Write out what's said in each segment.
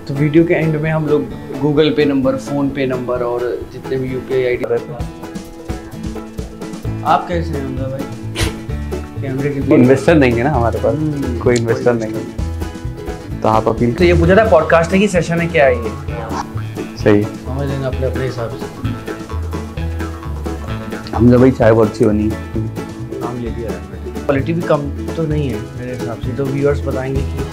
तो वीडियो के एंड में हम लोग गूगल पे नंबर, फोन पे नंबर और जितने भी यूपीआई आईडी रहते हैं। आप कैसे हैं हमजा भाई? कैमरे की इन्वेस्टर देंगे ना हमारे पास, कोई इन्वेस्टर देंगे तो आप अपील। तो ये पूछा था पॉडकास्ट है कि सेशन है, क्या है ये? सही समझ लेना अपने अपने हिसाब से। हमजा भाई चाय बहुत अच्छी बनी है, नाम ले दिया। क्वालिटी भी कम तो नहीं है मेरे हिसाब से, तो व्यूअर्स बताएंगे कि।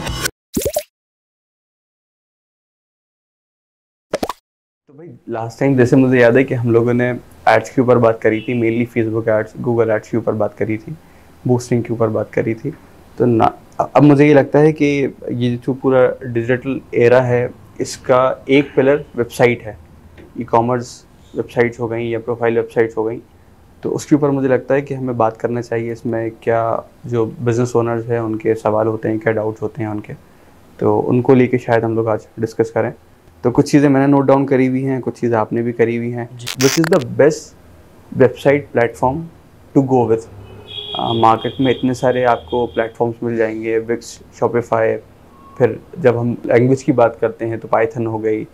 तो भाई लास्ट टाइम जैसे मुझे याद है कि हम लोगों ने एड्स के ऊपर बात करी थी, mainly Facebook ads, Google ads के ऊपर बात करी थी, बूस्टिंग के ऊपर बात करी थी। तो ना अब मुझे ये लगता है कि ये जो पूरा डिजिटल एरा है इसका एक पिलर वेबसाइट है। ई कॉमर्स वेबसाइट्स हो गई या प्रोफाइल वेबसाइट्स हो गई, तो उसके ऊपर मुझे लगता है कि हमें बात करना चाहिए। इसमें क्या जो बिज़नेस ओनर्स हैं उनके सवाल होते हैं, क्या डाउट्स होते हैं उनके, तो उनको लेके शायद हम लोग आज डिस्कस करें। तो कुछ चीज़ें मैंने नोट डाउन करी हुई हैं, कुछ चीज़ें आपने भी करी हुई हैं। Which is the best website platform to go with? Market में इतने सारे आपको प्लेटफॉर्म्स मिल जाएंगे, विक्स, शॉपिफाई, फिर जब हम लैंग्वेज की बात करते हैं तो पाइथन हो गई,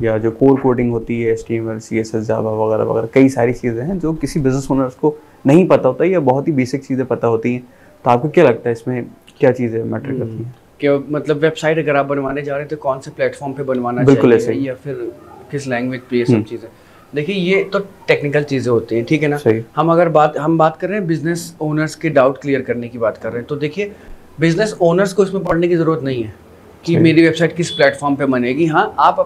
या जो कोर कोडिंग होती है HTML, CSS, जावा वगैरह वगैरह, कई सारी चीज़ें हैं जो किसी बिजनेस ओनर्स को नहीं पता होता है या बहुत ही बेसिक चीज़ें पता होती हैं। तो आपको क्या लगता है इसमें क्या चीज़ें मैटर करती हैं? कि मतलब वेबसाइट अगर आप बनवाने जा रहे हैं तो कौन से प्लेटफॉर्म पे बनवाना बिल्कुल चाहिए, या फिर किस लैंग्वेज पे, ये सब चीज़ें। देखिए ये तो टेक्निकल चीज़ें होती हैं, ठीक है ना। हम बात कर रहे हैं बिजनेस ओनर्स के डाउट क्लियर करने की बात कर रहे हैं। तो देखिए बिजनेस ओनर्स को इसमें पढ़ने की ज़रूरत नहीं है कि मेरी वेबसाइट किस प्लेटफॉर्म पे बनेगी। हाँ, आप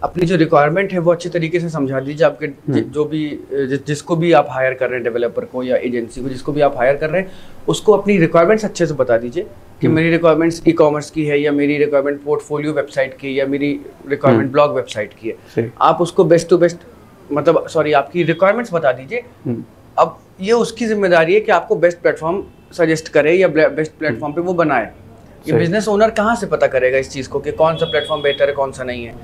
अपनी जो रिक्वायरमेंट है वो अच्छे तरीके से समझा दीजिए। आपके जो भी जिसको भी आप हायर कर रहे हैं, डेवलपर को या एजेंसी को, जिसको भी आप हायर कर रहे हैं, उसको अपनी रिक्वायरमेंट्स अच्छे से बता दीजिए कि मेरी रिक्वायरमेंट्स ई कॉमर्स की है, या मेरी रिक्वायरमेंट पोर्टफोलियो वेबसाइट की, या मेरी रिक्वायरमेंट ब्लॉग वेबसाइट की है। आप उसको बेस्ट टू बेस्ट आपकी रिक्वायरमेंट्स बता दीजिए। अब ये उसकी जिम्मेदारी है कि आपको बेस्ट प्लेटफॉर्म सजेस्ट करे या बेस्ट प्लेटफॉर्म पे वो बनाए। ये बिजनेस ओनर कहाँ से पता करेगा इस चीज़ को कि कौन सा प्लेटफॉर्म बेहतर है, कौन सा नहीं है?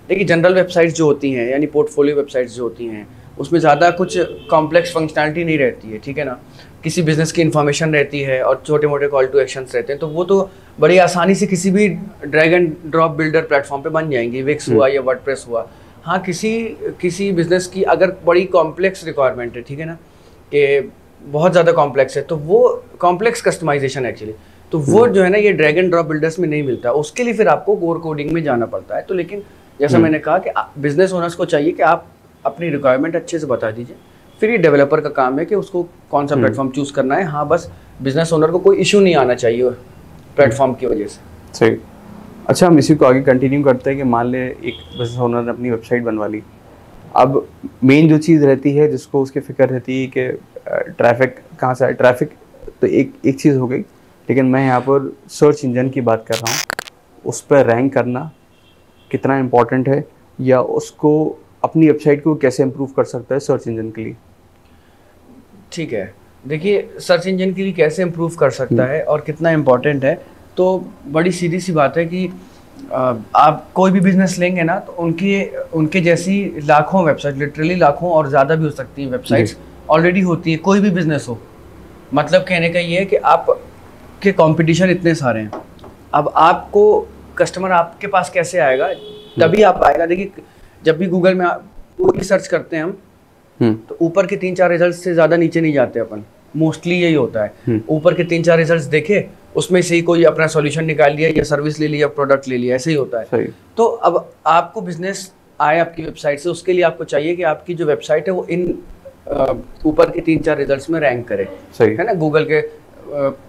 देखिए जनरल वेबसाइट्स जो होती हैं, यानी पोर्टफोलियो वेबसाइट्स जो होती हैं, उसमें ज़्यादा कुछ कॉम्प्लेक्स फंक्शनैलिटी नहीं रहती है, ठीक है ना। किसी बिजनेस की इन्फॉर्मेशन रहती है और छोटे मोटे कॉल टू एक्शंस रहते हैं, तो वो तो बड़ी आसानी से किसी भी drag and drop builder platform पे बन जाएंगी। विक्स हुआ या वर्डप्रेस हुआ। हाँ, किसी बिजनेस की अगर बड़ी कॉम्प्लेक्स रिक्वायरमेंट है, ठीक है ना, कि बहुत ज़्यादा कॉम्प्लेक्स है, तो वो कॉम्प्लेक्स कस्टमाइजेशन एक्चुअली, तो वो जो है ना, ये ड्रैग एंड ड्रॉप बिल्डर्स में नहीं मिलता। उसके लिए फिर आपको कोर कोडिंग में जाना पड़ता है। तो लेकिन जैसा मैंने कहा कि बिजनेस ओनर्स को चाहिए कि आप अपनी रिक्वायरमेंट अच्छे से बता दीजिए। फिर ये डेवलपर का काम है कि उसको कौन सा प्लेटफॉर्म चूज करना है। हाँ, बस बिजनेस ओनर को कोई इशू नहीं आना चाहिए प्लेटफॉर्म की वजह से। सही। अच्छा, हम इसी को आगे कंटिन्यू करते हैं कि मान ले एक बिजनेस ओनर ने अपनी वेबसाइट बनवा ली। अब मेन जो चीज़ रहती है जिसको उसकी फिक्र रहती है कि ट्रैफिक कहाँ से आए। ट्रैफिक तो एक चीज़ हो गई, लेकिन मैं यहाँ पर सर्च इंजन की बात कर रहा हूँ। उस पर रैंक करना कितना इम्पोर्टेंट है, या उसको अपनी वेबसाइट को कैसे इम्प्रूव कर सकता है सर्च इंजन के लिए? ठीक है, देखिए सर्च इंजन के लिए कैसे इम्प्रूव कर सकता है और कितना इम्पोर्टेंट है, तो बड़ी सीधी सी बात है कि आप कोई भी बिजनेस लेंगे ना, तो उनके जैसी लाखों वेबसाइट, लिटरली लाखों और ज़्यादा भी हो सकती हैं वेबसाइट्स ऑलरेडी होती है। कोई भी बिजनेस हो, मतलब कहने का ये है कि आपके कंपटीशन इतने सारे हैं। अब आपको कस्टमर आपके पास कैसे आएगा? तभी आप आएगा। देखिए जब भी गूगल में कोई सर्च करते हैं हम, तो ऊपर के 3-4 रिजल्ट से ज़्यादा नीचे नहीं जाते अपन। मोस्टली यही होता है, ऊपर के 3-4 रिजल्ट्स देखे, उसमें से ही कोई अपना सॉल्यूशन निकाल लिया, या सर्विस ले लिया, प्रोडक्ट ले लिया, ऐसे ही होता है। तो अब आपको बिजनेस आए आपकी वेबसाइट से, उसके लिए आपको चाहिए कि आपकी जो वेबसाइट है वो इन ऊपर के 3-4 रिजल्ट्स में रैंक करे, है ना, गूगल के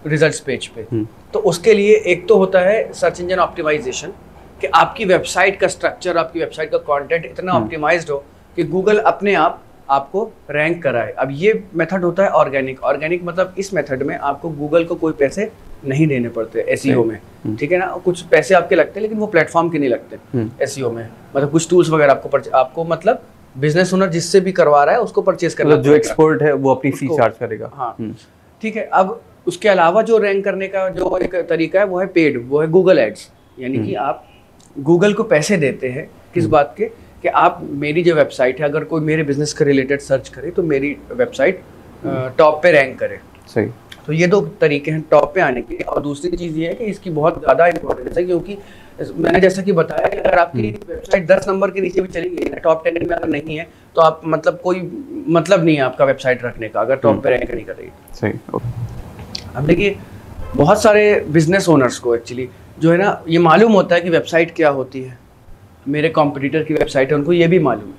रिजल्ट्स पेज पे। तो उसके लिए एक तो होता है सर्च इंजन ऑप्टिमाइजेशन, कि आपकी वेबसाइट का स्ट्रक्चर, आपकी वेबसाइट का कंटेंट इतना ऑप्टिमाइज्ड हो कि गूगल अपने आप आपको रैंक कराए। अब ये मेथड होता है ऑर्गेनिक मतलब इस मेथड में आपको गूगल को कोई पैसे नहीं देने पड़ते एसईओ में, ठीक है ना। कुछ पैसे आपके लगते हैं, लेकिन वो प्लेटफॉर्म के नहीं लगते एसईओ में। मतलब कुछ टूल्स वगैरह आपको मतलब बिजनेस ओनर जिससे भी करवा रहा है उसको परचेज करना, जो एक्सपर्ट है वो अपनी फी चार्ज करेगा। हाँ, ठीक है। अब उसके अलावा जो रैंक करने का जो एक तरीका है वो है पेड, वो है गूगल एड्स। यानी कि आप गूगल को पैसे देते हैं किस बात के, कि आप मेरी जो वेबसाइट है, अगर कोई मेरे बिजनेस के रिलेटेड सर्च करे तो मेरी वेबसाइट टॉप पे रैंक करे। सही। तो ये दो तरीके हैं टॉप पे आने के। और दूसरी चीज़ ये है कि इसकी बहुत ज़्यादा इंपॉर्टेंस है, क्योंकि मैंने जैसा कि बताया कि अगर आपकी वेबसाइट 10 नंबर के नीचे भी चली गई है, टॉप 10 में अगर नहीं है, तो आप मतलब कोई मतलब नहीं है आपका वेबसाइट रखने का, अगर टॉप पे रैंक नहीं कर रही। सही। अब देखिए बहुत सारे बिजनेस ओनर्स को एक्चुअली जो है ना ये मालूम होता है कि वेबसाइट क्या होती है, मेरे कॉम्पिटिटर की वेबसाइट है, उनको ये भी मालूम है,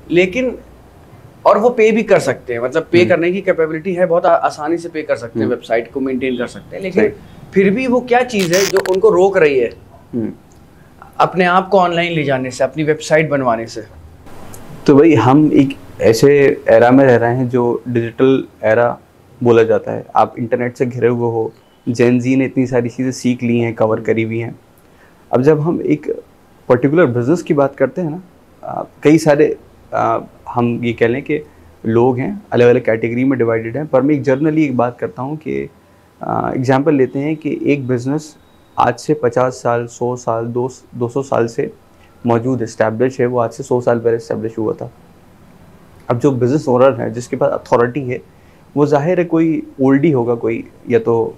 लेकिन और वो पे भी कर सकते हैं, मतलब पे करने की कैपेबिलिटी है, बहुत आसानी से पे कर सकते हैं, वेबसाइट को मेंटेन कर सकते हैं, लेकिन फिर भी वो क्या चीज़ है जो उनको रोक रही है अपने आप को ऑनलाइन ले जाने से, अपनी वेबसाइट बनवाने से। तो भाई हम एक ऐसे एरा में रह रहे हैं जो डिजिटल एरा बोला जाता है। आप इंटरनेट से घिरे हुए हो, जेन जी ने इतनी सारी चीज़ें सीख ली हैं, कवर करी हुई हैं। अब जब हम एक पर्टिकुलर बिजनेस की बात करते हैं ना, कई सारे हम ये कह लें कि लोग हैं, अलग अलग कैटेगरी में डिवाइडेड हैं, पर मैं एक जर्नली एक बात करता हूँ कि एग्जांपल लेते हैं कि एक बिज़नेस आज से 50 साल, 100 साल, 200 साल से मौजूद इस्टेब्लिश है, वो आज से 100 साल पहले इस्टेब्लिश हुआ था। अब जो बिज़नेस ओनर है, जिसके पास अथॉरिटी है, वो जाहिर है कोई ओल्ड ही होगा, कोई या तो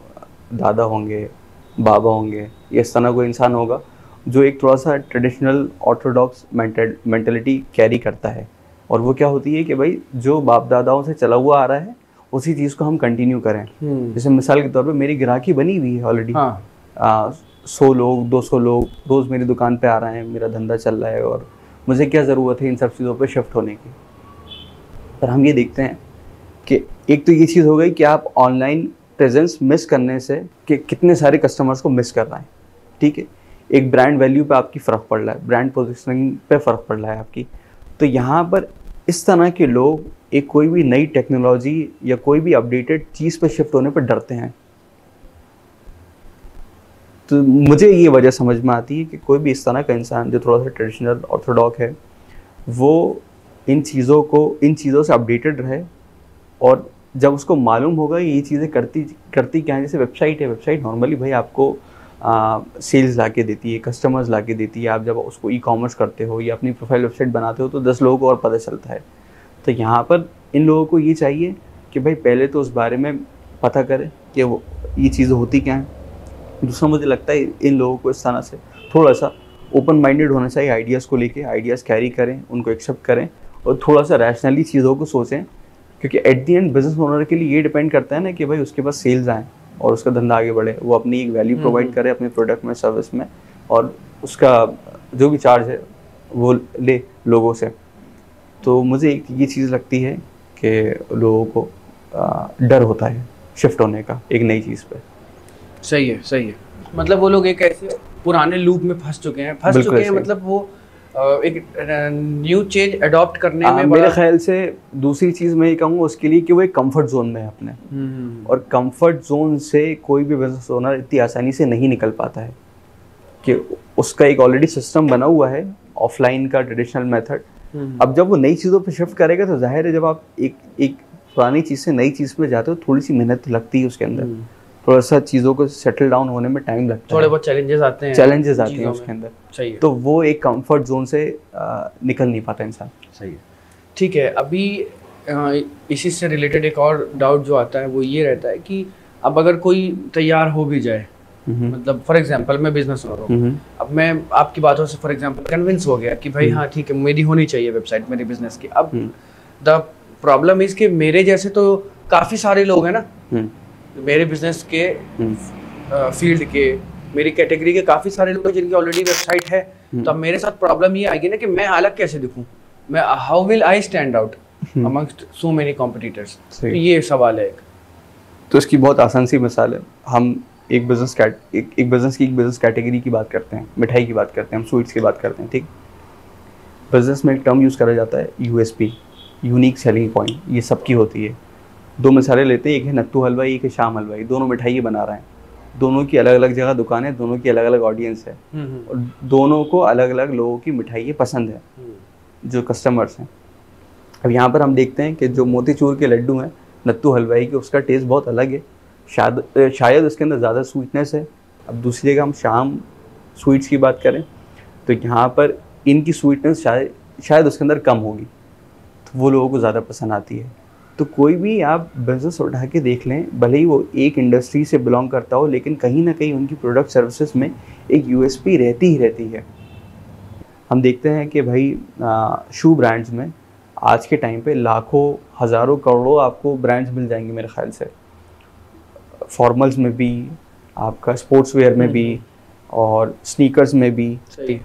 दादा होंगे, बाबा होंगे, या इस तरह कोई इंसान होगा जो एक थोड़ा सा ट्रेडिशनल ऑर्थोडॉक्स मेंटलिटी कैरी करता है। और वो क्या होती है कि भाई जो बाप दादाओं से चला हुआ आ रहा है उसी चीज़ को हम कंटिन्यू करें। जैसे मिसाल के तौर पे मेरी ग्राहकी बनी हुई है ऑलरेडी, 100 लोग, 200 लोग रोज़ मेरी दुकान पे आ रहे हैं, मेरा धंधा चल रहा है, और मुझे क्या ज़रूरत है इन सब चीज़ों पे शिफ्ट होने की। पर हम ये देखते हैं कि एक तो ये चीज़ हो गई कि आप ऑनलाइन प्रेजेंस मिस करने से कि कितने सारे कस्टमर्स को मिस कर रहे हैं। ठीक है, एक ब्रांड वैल्यू पे आपकी फ़र्क पड़ रहा है, ब्रांड पोजिशनिंग पे फ़र्क पड़ रहा है आपकी। तो यहाँ पर इस तरह के लोग एक कोई भी नई टेक्नोलॉजी या कोई भी अपडेटेड चीज़ पे शिफ्ट होने पर डरते हैं। तो मुझे ये वजह समझ में आती है कि कोई भी इस तरह का इंसान जो थोड़ा सा ट्रेडिशनल ऑर्थोडॉक्स है, वो इन चीज़ों से अपडेटेड रहे, और जब उसको मालूम होगा ये चीज़ें करती क्या है। जैसे वेबसाइट है, वेबसाइट नॉर्मली भाई आपको सेल्स ला के देती है, कस्टमर्स ला के देती है। आप जब उसको ई कॉमर्स करते हो या अपनी प्रोफाइल वेबसाइट बनाते हो तो 10 लोगों को और पता चलता है। तो यहाँ पर इन लोगों को ये चाहिए कि भाई पहले तो उस बारे में पता करें कि वो ये चीज़ें होती क्या हैं। दूसरा मुझे लगता है इन लोगों को इस तरह से थोड़ा सा ओपन माइंडेड होना चाहिए, आइडियाज़ को लेके आइडियाज़ कैरी करें, उनको एक्सेप्ट करें, और थोड़ा सा रैशनली चीज़ों को सोचें। क्योंकि at the and business owner के लिए ये डिपेंड करता है ना कि भाई उसके पास सेल्स आएँ और उसका धंधा आगे बढ़े, वो अपनी एक वैल्यू प्रोवाइड करे अपने प्रोडक्ट में, सर्विस में, और उसका जो भी चार्ज है वो ले लोगों से। तो मुझे एक ये चीज़ लगती है कि लोगों को डर होता है शिफ्ट होने का एक नई चीज़ पे। सही है, सही है। मतलब वो लोग एक ऐसे पुराने लूप में फंस चुके हैं, मतलब वो एक न्यू चेंज अडॉप्ट करने में मेरे ख्याल से दूसरी चीज़ मैं ये कहूँगा उसके लिए कि वो एक कंफर्ट जोन में है अपने, और कंफर्ट जोन से कोई भी बिजनेस ओनर इतनी आसानी से नहीं निकल पाता है कि उसका एक ऑलरेडी सिस्टम बना हुआ है ऑफलाइन का ट्रेडिशनल मेथड। अब जब वो नई चीज़ों पे शिफ्ट करेगा तो जाहिर है जब आप एक पुरानी चीज़ से नई चीज़ पे जाते हो थोड़ी सी मेहनत लगती है उसके अंदर, थोड़ा सा चीज़ों को सेटल डाउन होने में टाइम लगता है, थोड़े बहुत चैलेंजेस आते हैं उसके अंदर। सही है। तो वो एक कंफर्ट जोन से निकल नहीं पाता इंसान। सही है, ठीक है। अभी इसी से रिलेटेड एक और डाउट जो आता है वो ये रहता है कि अब अगर कोई तैयार हो भी जाए, मतलब फॉर एग्जांपल मैं बिजनेस ओनर हूँ, अब मैं आपकी बातों से फॉर एग्जांपल कन्विंस हो गया कि भाई हाँ ठीक है मेरी होनी चाहिए वेबसाइट मेरे बिजनेस की। अब द प्रॉब्लम इज कि मेरे जैसे तो काफ़ी सारे लोग हैं ना, मेरे बिजनेस के फील्ड के, मेरी कैटेगरी के काफ़ी सारे लोग हैं जिनकी ऑलरेडी वेबसाइट है। तो अब मेरे साथ प्रॉब्लम ये आएगी ना कि मैं अलग कैसे दिखूं, मैं how will I stand out amongst so many competitors. तो ये सवाल है। तो इसकी बहुत आसान सी मिसाल है, हम एक बिजनेस की बिजनेस कैटेगरी की बात करते हैं, मिठाई की बात करते हैं, हम स्वीट्स की बात करते हैं। ठीक, बिजनेस में एक टर्म यूज़ करा जाता है यूएसपी, यूनिक सेलिंग पॉइंट, ये सबकी होती है। दो मिसालें लेते हैं, एक है नत्थू हलवाई, एक है शाम हलवाई, दोनों मिठाई बना रहे हैं, दोनों की अलग अलग जगह दुकानें, दोनों की अलग अलग ऑडियंस है, और दोनों को अलग अलग लोगों की मिठाई पसंद है जो कस्टमर्स हैं। अब यहाँ पर हम देखते हैं कि जो मोतीचूर के लड्डू हैं नत्थू हलवाई के, उसका टेस्ट बहुत अलग है, शायद उसके अंदर ज़्यादा स्वीटनेस है। अब दूसरी जगह हम शाम स्वीट्स की बात करें तो यहाँ पर इनकी स्वीटनेस शायद उसके अंदर कम होगी, तो वो लोगों को ज़्यादा पसंद आती है। तो कोई भी आप बिजनेस उठा के देख लें, भले ही वो एक इंडस्ट्री से बिलोंग करता हो, लेकिन कहीं ना कहीं उनकी प्रोडक्ट सर्विसेज में एक यूएसपी रहती ही रहती है। हम देखते हैं कि भाई शू ब्रांड्स में आज के टाइम पे लाखों हज़ारों करोड़ों आपको ब्रांड्स मिल जाएंगे मेरे ख्याल से, फॉर्मल्स में भी, आपका स्पोर्ट्स वेयर में भी और स्नीकर्स में भी,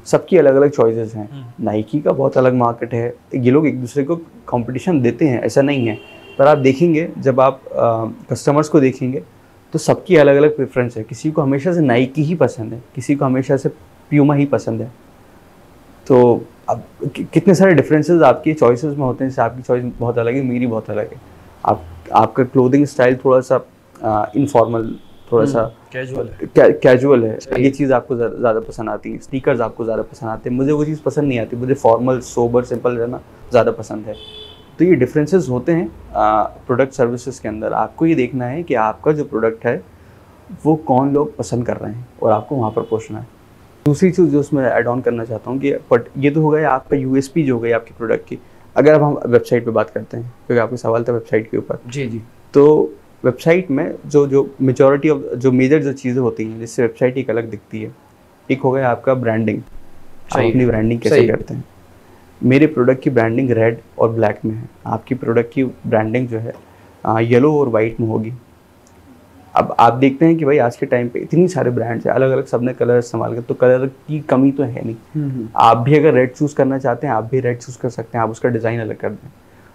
सबकी अलग अलग चॉइसेस हैं। नाइकी का बहुत अलग मार्केट है, ये लोग एक दूसरे को कंपटीशन देते हैं, ऐसा नहीं है, पर आप देखेंगे जब आप कस्टमर्स को देखेंगे तो सबकी अलग अलग प्रेफरेंस है। किसी को हमेशा से नाइकी ही पसंद है, किसी को हमेशा से प्यूमा ही पसंद है। तो अब कितने सारे डिफरेंसेस आपकी चॉइसेस में होते हैं, जैसे आपकी चॉइस बहुत अलग है, मेरी बहुत अलग है। आपका क्लोथिंग स्टाइल थोड़ा सा इनफॉर्मल, थोड़ा सा कैजुअल है, ये चीज़ आपको ज़्यादा पसंद आती है, स्नीकर्स आपको ज़्यादा पसंद आते हैं, मुझे वो चीज़ पसंद नहीं आती, मुझे फॉर्मल सोबर सिंपल रहना ज़्यादा पसंद है। तो ये डिफरेंसेस होते हैं प्रोडक्ट सर्विसेज के अंदर। आपको ये देखना है कि आपका जो प्रोडक्ट है वो कौन लोग पसंद कर रहे हैं और आपको वहाँ पर पहुँचना है। दूसरी चीज़ जो उसमें ऐड ऑन करना चाहता हूँ कि बट ये तो हो गया आपका यूएसपी जो हो गई आपकी प्रोडक्ट की। अगर अब हम वेबसाइट पे बात करते हैं, क्योंकि आपका सवाल था वेबसाइट के ऊपर। जी। तो वेबसाइट में जो मेजॉरिटी ऑफ जो मेजर जो चीज़ें होती हैं जिससे वेबसाइट एक अलग दिखती है, एक हो गया आपका ब्रांडिंग। आप अपनी ब्रांडिंग कैसे करते हैं? मेरे प्रोडक्ट की ब्रांडिंग रेड और ब्लैक में है, आपकी प्रोडक्ट की ब्रांडिंग जो है येलो और वाइट में होगी। अब आप देखते हैं कि भाई आज के टाइम पे इतनी सारे ब्रांड्स हैं, अलग अलग सबने कलर इस्तेमाल कर, तो कलर की कमी तो है नहीं। आप भी अगर रेड चूज़ करना चाहते हैं, आप भी रेड चूज़ कर सकते हैं, आप उसका डिज़ाइन अलग कर दें।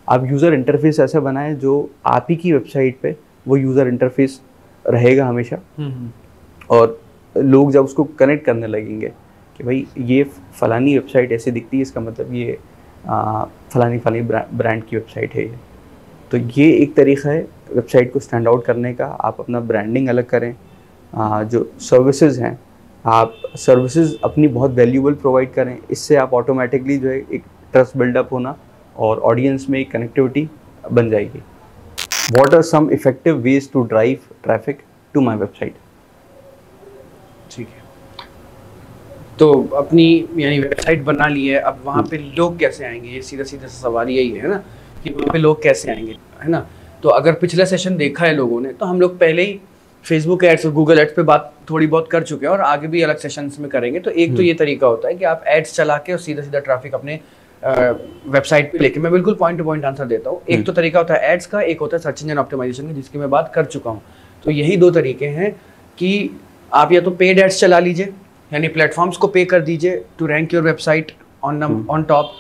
आप यूज़र इंटरफेस ऐसा बनाएं जो आप ही की वेबसाइट पे वो यूज़र इंटरफेस रहेगा हमेशा, और लोग जब उसको कनेक्ट करने लगेंगे कि भाई ये फ़लानी वेबसाइट ऐसे दिखती है, इसका मतलब ये फ़लानी ब्रांड की वेबसाइट है ये। तो ये एक तरीक़ा है वेबसाइट को स्टैंड आउट करने का। आप अपना ब्रांडिंग अलग करें। जो सर्विसेज हैं, आप सर्विसेज अपनी बहुत वैल्यूबल प्रोवाइड करें, इससे आप ऑटोमेटिकली जो है एक ट्रस्ट बिल्डअप होना और ऑडियंस में एक कनेक्टिविटी बन जाएगी। What are some effective ways to drive traffic to my website? ठीक है, तो अपनी यानी वेबसाइट बना ली है, अब वहाँ पे लोग कैसे आएंगे? ये सीधा सीधा सवाल यही है ना कि वहाँ पे लोग कैसे आएंगे, है ना। तो अगर पिछला सेशन देखा है लोगों ने, तो हम लोग पहले ही फेसबुक एड्स और गूगल एड्स पे बात थोड़ी बहुत कर चुके हैं और आगे भी अलग सेशंस में करेंगे। तो एक तो ये तरीका होता है कि आप एड्स चला के और सीधा सीधा ट्रैफिक अपने वेबसाइट पे लेके, मैं बिल्कुल पॉइंट टू पॉइंट आंसर देता हूँ। एक तो तरीका होता है एड्स का, एक होता है सर्च इंजन ऑप्टिमाइजेशन का, जिसकी मैं बात कर चुका हूँ। तो यही दो तरीके हैं कि आप या तो पेड एड्स चला लीजिए, यानी प्लेटफॉर्म्स को पे कर दीजिए to rank your website on top,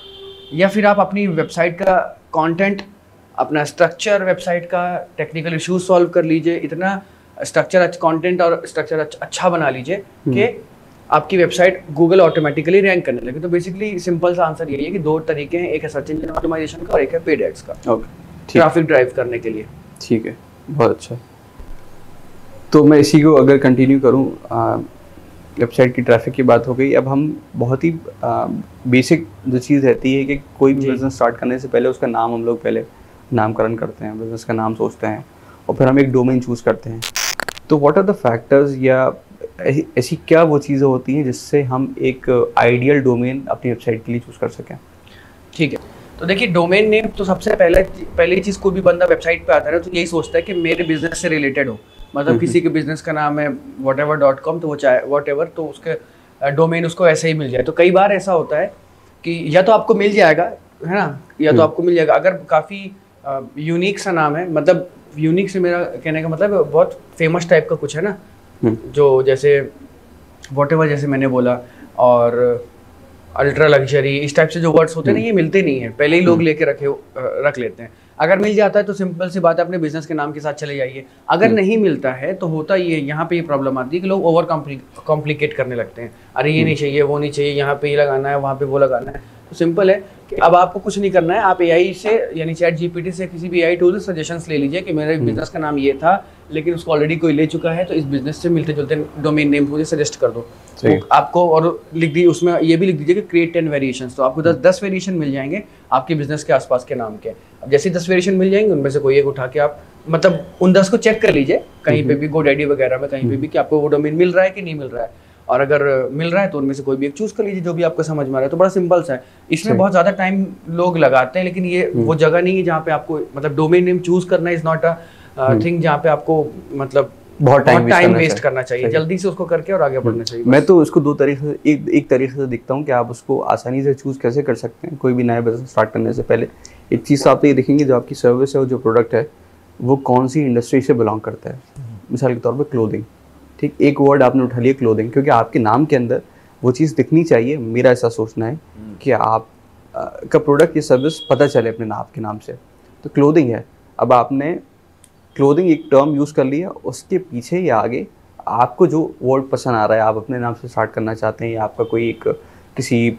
या फिर आप अपनी वेबसाइट का कंटेंट, अपना स्ट्रक्चर, वेबसाइट का टेक्निकल इश्यूज सॉल्व कर लीजिए, इतना स्ट्रक्चर कंटेंट और स्ट्रक्चर अच्छा बना लीजिए कि आपकी वेबसाइट गूगल ऑटोमेटिकली रैंक करने लगे। तो बेसिकली सिंपल सा आंसर यही है कि दो तरीके हैं, एक है सर्च इंजन ऑप्टिमाइजेशन का और एक है पेड एड्स का, ट्रैफिक ड्राइव करने के लिए। ठीक है, बहुत अच्छा। तो मैं इसी को अगर कंटिन्यू करूँ, वेबसाइट की ट्रैफिक की बात हो गई, अब हम बहुत ही बेसिक जो चीज़ रहती है कि कोई भी बिजनेस स्टार्ट करने से पहले उसका नाम हम लोग पहले नामकरण करते हैं, बिजनेस का नाम सोचते हैं और फिर हम एक डोमेन चूज़ करते हैं। तो व्हाट आर द फैक्टर्स या ऐसी क्या वो चीज़ें होती हैं जिससे हम एक आइडियल डोमेन अपनी वेबसाइट के लिए चूज़ कर सकें? ठीक है, तो देखिए डोमेन नेम तो सबसे पहली चीज़ कोई भी बंदा वेबसाइट पे आता है तो यही सोचता है कि मेरे बिजनेस से रिलेटेड हो, मतलब किसी के बिजनेस का नाम है whatever.com, तो वो चाहे whatever, तो उसके डोमेन उसको ऐसे ही मिल जाए। तो कई बार ऐसा होता है कि या तो आपको मिल जाएगा, है ना, या तो आपको मिल जाएगा अगर काफ़ी यूनिक सा नाम है, मतलब यूनिक से मेरा कहने का मतलब बहुत फेमस टाइप का कुछ है ना, जो जैसे whatever जैसे मैंने बोला, और अल्ट्रा लग्जरी, इस टाइप से जो वर्ड्स होते हैं ना, ये मिलते नहीं है, पहले ही लोग लेके रख लेते हैं। अगर मिल जाता है तो सिंपल सी बात है, अपने बिजनेस के नाम के साथ चले जाइए। अगर नहीं मिलता है तो होता ये, यहाँ पे ये प्रॉब्लम आती है कि लोग ओवर कॉम्प्लिकेट करने लगते हैं। अरे ये नहीं चाहिए, वो नहीं चाहिए, यहाँ पे ये लगाना है, वहाँ पे वो लगाना है। तो सिंपल है कि अब आपको कुछ नहीं करना है, आप एआई से यानी चैट जीपीटी से, किसी भी एआई टूल से सजेशंस ले लीजिए कि मेरे बिजनेस का नाम ये था लेकिन उसको ऑलरेडी कोई ले चुका है, तो इस बिजनेस से मिलते जुलते डोमेन नेम मुझे सजेस्ट कर दो। तो आपको और लिख दी, उसमें ये भी लिख दीजिए कि क्रिएट 10 वेरिएशंस, तो आपको 10 वेरिएशन मिल जाएंगे आपके बिजनेस के आसपास के नाम के। अब जैसे 10 वेरिएशन मिल जाएंगे, उनमें से कोई एक उठा के आप मतलब उन 10 को चेक कर लीजिए कहीं पे भी, GoDaddy वगैरह में कहीं पे भी, कि आपको वो डोमेन मिल रहा है कि नहीं मिल रहा है। और अगर मिल रहा है तो उनमें से कोई भी एक चूज कर लीजिए जो भी आपको समझ में आ रहा है। तो बड़ा सिंपल सा है, इसमें बहुत ज्यादा टाइम लोग लगाते हैं, लेकिन ये वो जगह नहीं है जहाँ पे आपको मतलब डोमेन नेम चूज करना इज नॉट अ थिंग जहाँ पे आपको मतलब बहुत टाइम वेस्ट करना चाहिए। जल्दी से उसको करके और आगे बढ़ना चाहिए। मैं तो इसको दो तरीके से एक तरीके से दिखता हूँ कि आप उसको आसानी से चूज कैसे कर सकते हैं। कोई भी नया बिजनेस स्टार्ट करने से पहले एक चीज़ आप ये देखेंगे, जो आपकी सर्विस है और जो प्रोडक्ट है वो कौन सी इंडस्ट्री से बिलोंग करता है। मिसाल के तौर पर क्लोथिंग, ठीक, एक वर्ड आपने उठा लिया क्लोथिंग, क्योंकि आपके नाम के अंदर वो चीज़ दिखनी चाहिए। मेरा ऐसा सोचना है कि आप का प्रोडक्ट या सर्विस पता चले अपने नाम के नाम से। तो क्लोथिंग है, अब आपने क्लोथिंग एक टर्म यूज़ कर लिया, उसके पीछे या आगे आपको जो वर्ड पसंद आ रहा है, आप अपने नाम से स्टार्ट करना चाहते हैं, या आपका कोई एक किसी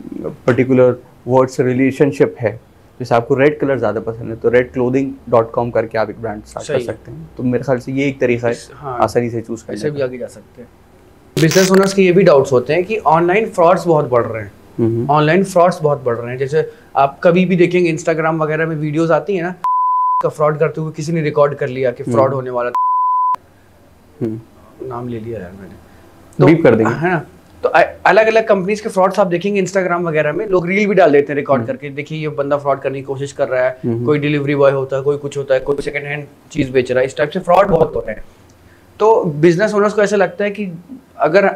पर्टिकुलर वर्ड से रिलेशनशिप है, जैसे आपको रेड कलर ज़्यादा पसंद है तो redclothing.com करके आप एक ब्रांड स्टार्ट कर सकते हैं। तो मेरे ख्याल से ये एक तरीका है आसानी से चूज़ करने का। ऐसे भी आगे जा सकते हैं। बिजनेस ओनर्स के ये भी डाउट्स होते हैं कि ऑनलाइन फ्रॉड्स बहुत बढ़ रहे हैं। ऑनलाइन फ्रॉड्स बहुत बढ़ रहे हैं, जैसे आप कभी भी देखेंगे इंस्टाग्राम वगैरह में वीडियोस आती है ना, का फ्रॉड करते हुए किसी ने रिकॉर्ड कर लिया कि फ्रॉड होने वाला था, नाम ले लिया यार मैंने, तो बीप कर देंगे, है ना। तो अलग अलग कंपनीज के फ्रॉड्स आप देखेंगे इंस्टाग्राम वगैरह में, लोग रील भी डाल देते हैं रिकॉर्ड करके, देखिए ये बंदा फ्रॉड करने की कोशिश कर रहा है, कोई डिलीवरी बॉय होता है, कोई कुछ होता है, कोई सेकंड हैंड चीज बेच रहा है, इस टाइप से फ्रॉड बहुत होते हैं। तो बिजनेस ओनर्स को ऐसा लगता है कि अगर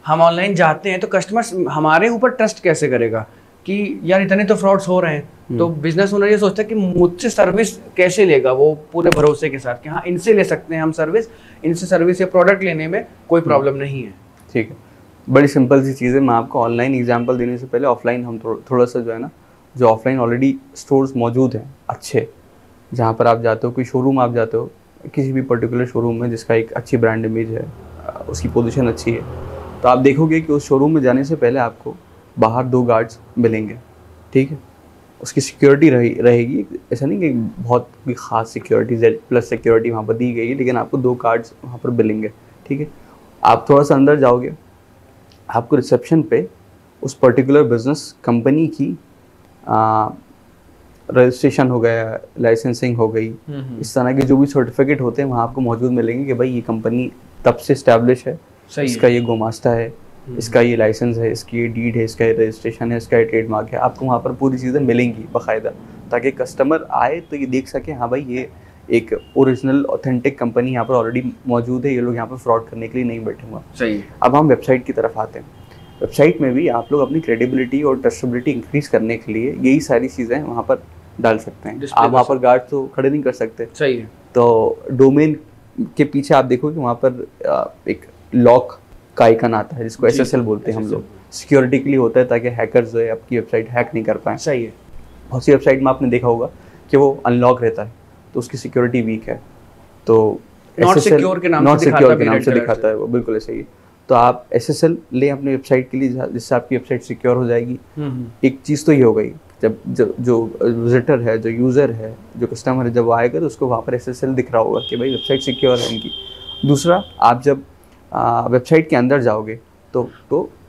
हम ऑनलाइन जाते हैं तो कस्टमर्स हमारे ऊपर ट्रस्ट कैसे करेगा कि यार इतने तो फ्रॉड्स हो रहे हैं। तो बिजनेस ओनर ये सोचता है कि मुझसे सर्विस कैसे लेगा, वो पूरे भरोसे के साथ कि हाँ इनसे ले सकते हैं हम सर्विस, इनसे सर्विस या प्रोडक्ट लेने में कोई प्रॉब्लम नहीं है। ठीक है, बड़ी सिंपल सी चीज़ है। मैं आपको ऑनलाइन एग्जांपल देने से पहले ऑफलाइन हम थोड़ा सा जो है ना, जो ऑफलाइन ऑलरेडी स्टोर्स मौजूद हैं अच्छे, जहाँ पर आप जाते हो, कोई शोरूम आप जाते हो, किसी भी पर्टिकुलर शोरूम में जिसका एक अच्छी ब्रांड इमेज है, उसकी पोजीशन अच्छी है, तो आप देखोगे कि उस शोरूम में जाने से पहले आपको बाहर 2 गार्ड्स मिलेंगे, ठीक है। उसकी सिक्योरिटी रहेगी, ऐसा नहीं कि बहुत भी ख़ास सिक्योरिटी Z+ सिक्योरिटी वहाँ पर दी गई है, लेकिन आपको 2 गार्ड्स वहाँ पर मिलेंगे, ठीक है। आप थोड़ा सा अंदर जाओगे, आपको रिसेप्शन पे उस पर्टिकुलर बिजनेस कंपनी की रजिस्ट्रेशन हो गया, लाइसेंसिंग हो गई, इस तरह के जो भी सर्टिफिकेट होते हैं वहाँ आपको मौजूद मिलेंगे कि भाई ये कंपनी तब से इस्टेब्लिश है, इसका ये गोमास्ता है, इसका ये लाइसेंस है, इसकी ये डीड है, इसका ये रजिस्ट्रेशन है, इसका ये ट्रेडमार्क है। आपको वहाँ पर पूरी चीज़ें मिलेंगी बाकायदा, ताकि कस्टमर आए तो ये देख सके हाँ भाई ये एक ओरिजिनल ऑथेंटिक कंपनी यहाँ पर ऑलरेडी मौजूद है, ये लोग यहाँ पर फ्रॉड करने के लिए नहीं बैठे हुए। सही। अब हम वेबसाइट की तरफ आते हैं। वेबसाइट में भी आप लोग अपनी क्रेडिबिलिटी और ट्रस्टेबिलिटी इंक्रीज करने के लिए यही सारी चीज़ें वहाँ पर डाल सकते हैं। आप वहाँ पर गार्ड तो खड़े नहीं कर सकते। सही है। तो डोमेन के पीछे आप देखो कि वहाँ पर एक लॉक का आइकन आता है, जिसको SSL बोलते हैं हम लोग। सिक्योरिटी के लिए होता है ताकि हैकर्स जो है आपकी वेबसाइट हैक नहीं कर पाए। सही है। बहुत सी वेबसाइट में आपने देखा होगा कि वो अनलॉक रहता है, तो उसकी सिक्योरिटी वीक है, तो नॉट सिक्योर के नाम से दिखाता है वो, बिल्कुल ऐसे ही। तो आप SSL लें अपनी वेबसाइट के लिए, जिससे आपकी वेबसाइट सिक्योर हो जाएगी। एक चीज़ तो ये हो गई, जब जो विजिटर है, जो यूज़र है, जो कस्टमर है, जब वो आएगा तो उसको वहाँ पर SSL दिख रहा होगा कि भाई वेबसाइट सिक्योर है इनकी। दूसरा, आप जब वेबसाइट के अंदर जाओगे तो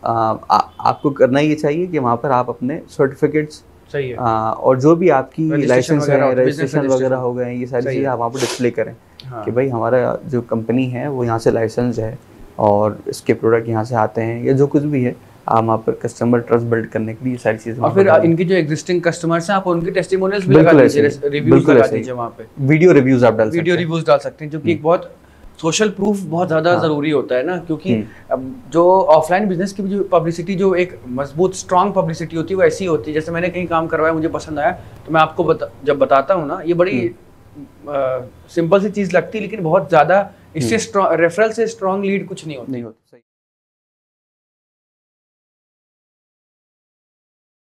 आपको करना ये चाहिए कि वहाँ पर आप अपने सर्टिफिकेट्स, सही है, और जो भी आपकी लाइसेंस है, रजिस्ट्रेशन वगैरह हो गए, ये सारी चीज़ें आप वहाँ पर डिस्प्ले करें। हाँ। कि भाई हमारा जो कंपनी है वो यहाँ से लाइसेंस है और इसके प्रोडक्ट यहाँ से आते हैं, या जो कुछ भी है, आप वहाँ पर कस्टमर ट्रस्ट बिल्ड करने के लिए ये सारी चीज़ें। और फिर इनकी जो एग्जिस्टिंग कस्टमर्स हैं, आप उनके टेस्टिमोनियल्स भी लगा दीजिए, रिव्यूज लगा दीजिए वहाँ पे, वीडियो रिव्यूज आप डाल सकते हैं, वीडियो रिव्यूज डाल सकते हैं, जो कि एक बहुत सोशल प्रूफ बहुत ज़्यादा ज़रूरी होता है ना, क्योंकि अब जो ऑफलाइन बिजनेस की जो पब्लिसिटी, जो एक मजबूत स्ट्रॉन्ग पब्लिसिटी होती है, वो ऐसी होती है, जैसे मैंने कहीं काम करवाया, मुझे पसंद आया, तो मैं आपको जब बताता हूँ ना, ये बड़ी सिंपल सी चीज़ लगती है, लेकिन बहुत ज़्यादा इससे रेफरल से स्ट्रॉन्ग लीड कुछ नहीं होती।